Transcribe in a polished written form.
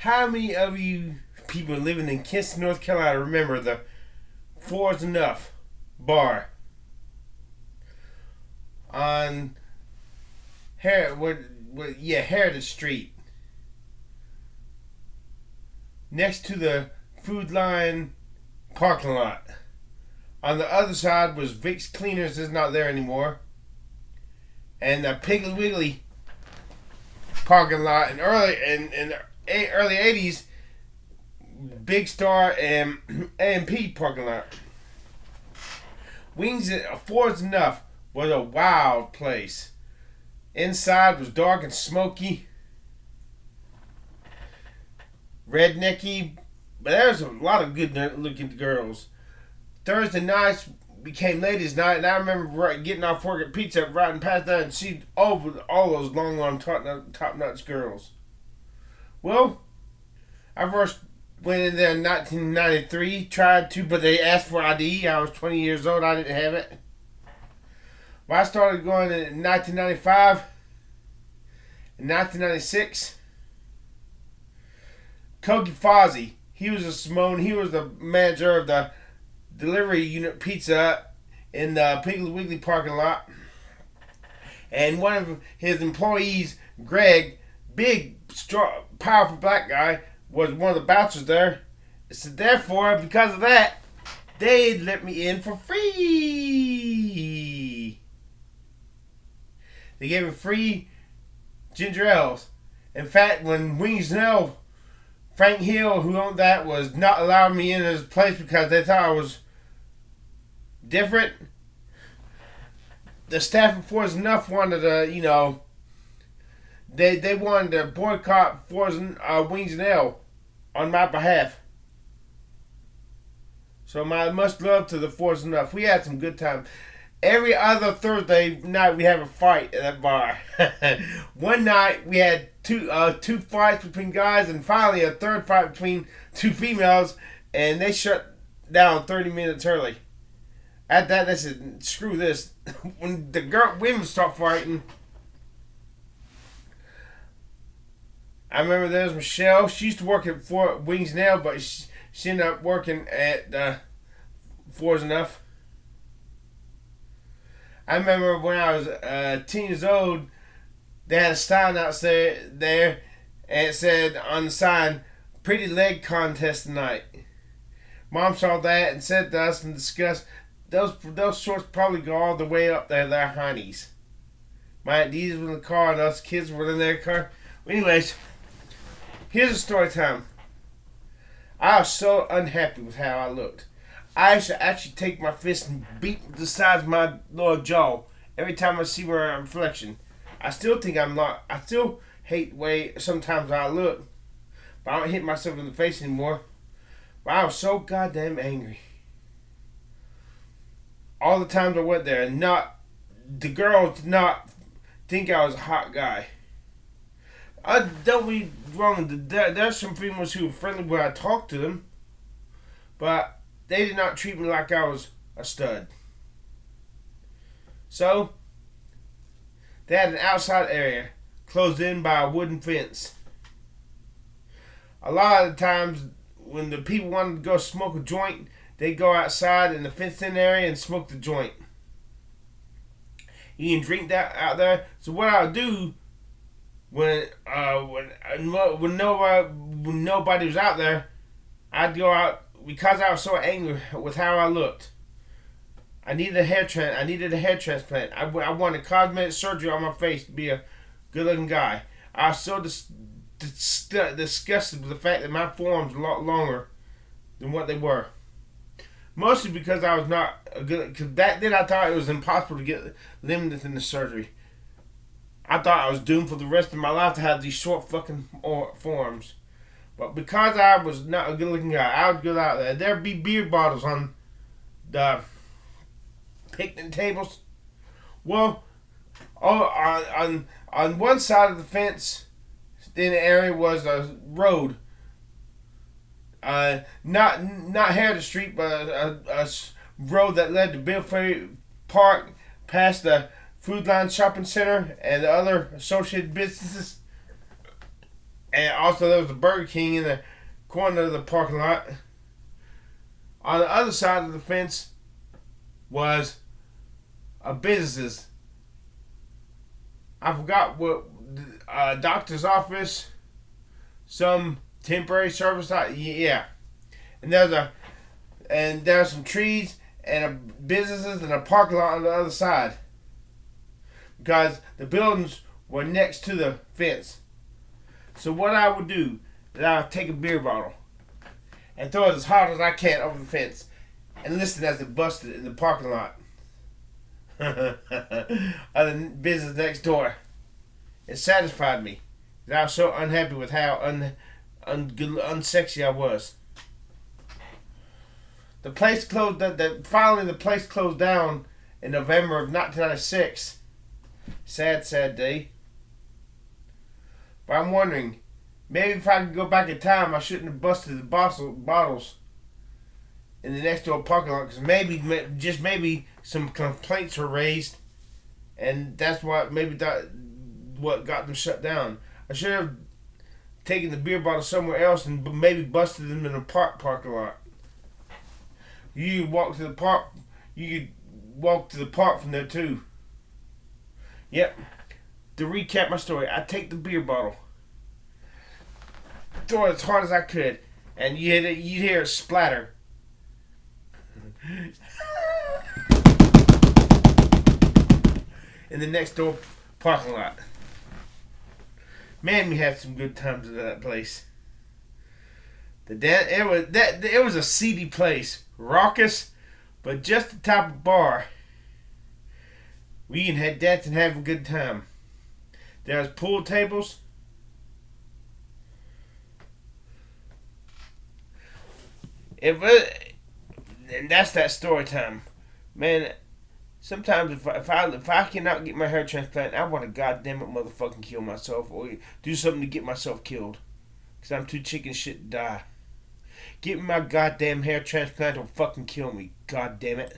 How many of you people living in Kinston, North Carolina remember the Fours Enuff bar on Heritage Street, next to the Food Line parking lot? On the other side was Vic's Cleaners, is not there anymore, and the Piggly Wiggly parking lot in the early '80s, Big Star and A&P parking lot. Wings at Fours Enuff was a wild place. Inside was dark and smoky, red-necky, but there was a lot of good looking girls. Thursday nights became ladies' night, and I remember getting off work at Pizza Hut, riding past that and see all those long arm top-notch girls. Well, I first went in there in 1993, tried to, but they asked for ID. I was 20 years old, I didn't have it. Well, I started going in 1995, in 1996. Kogi Fozzie, he was the manager of the delivery unit Pizza in the Piggly Wiggly parking lot. And one of his employees, Greg, big, strong, powerful black guy, was one of the bouncers there. So therefore, because of that, they let me in for free. They gave me free ginger ales. In fact, when Wings Know, Frank Hill, who owned that, was not allowing me in his place because they thought I was different. The staff of Fours Enuff wanted to, they wanted to boycott Wings and Ale on my behalf. So my much love to the Fours Enuff. We had some good time. Every other Thursday night we have a fight at that bar. One night we had two fights between guys, and finally a third fight between two females, and they shut down 30 minutes early. At that, they said, "Screw this." When the women start fighting, I remember there was Michelle. She used to work at Wings and Ale, but she ended up working at Fours Enuff. I remember when I was 10 years old, they had a sign outside there, and it said on the sign, "Pretty leg contest tonight." Mom saw that and said to us and discussed, those shorts probably go all the way up there, their honeys. My aunties were in the car and us kids were in their car. Anyways, here's a story time. I was so unhappy with how I looked. I used to actually take my fist and beat the sides of my lower jaw every time I see my reflection. I still think I still hate the way sometimes I look, but I don't hit myself in the face anymore. But I was so goddamn angry. All the times I went there, and the girls did not think I was a hot guy. I don't be wrong. There's some females who were friendly when I talked to them, but they did not treat me like I was a stud. So, they had an outside area closed in by a wooden fence. A lot of the times, when the people wanted to go smoke a joint, they'd go outside in the fenced-in area and smoke the joint. You can drink that out there. So what I would do when nobody was out there, I'd go out because I was so angry with how I looked. I needed a hair transplant. I wanted cosmetic surgery on my face to be a good-looking guy. I was so disgusted with the fact that my forearms were a lot longer than what they were. Mostly because I was not a good. Because back then I thought it was impossible to get limited in the surgery. I thought I was doomed for the rest of my life to have these short fucking forearms. But because I was not a good-looking guy, I would go out there. There'd be beer bottles on the picnic tables. Well, on one side of the fence in the area was a road. Not Heritage Street, but a road that led to Bill Ferry Park, past the Food Line Shopping Center and the other associated businesses. And also there was a Burger King in the corner of the parking lot. On the other side of the fence was a businesses. I forgot what, doctor's office, some temporary service. Yeah, and there's some trees and businesses and a parking lot on the other side because the buildings were next to the fence. So what I would do is I would take a beer bottle and throw it as hard as I can over the fence and listen as it busted in the parking lot of the business next door. It satisfied me. I was so unhappy with how unsexy I was. The place closed. Finally, the place closed down in November of 1996. Sad, sad day. But I'm wondering, maybe if I could go back in time, I shouldn't have busted the bottles in the next door parking lot, because maybe some complaints were raised, and that's what what got them shut down. I should have taken the beer bottle somewhere else and maybe busted them in a parking lot. You could walk to the park. You could walk to the park from there too. Yep. To recap my story, I take the beer bottle, throw it as hard as I could, and you'd hear it splatter. In the next door parking lot. Man, we had some good times at that place. It was a seedy place, raucous, but just the type of bar we can head dance and have a good time. There was pool tables. And that's that story time, man. Sometimes if I cannot get my hair transplanted, I want to goddamn it motherfucking kill myself or do something to get myself killed, cause I'm too chicken shit to die. Get me my goddamn hair transplanted or fucking kill me, goddamn it.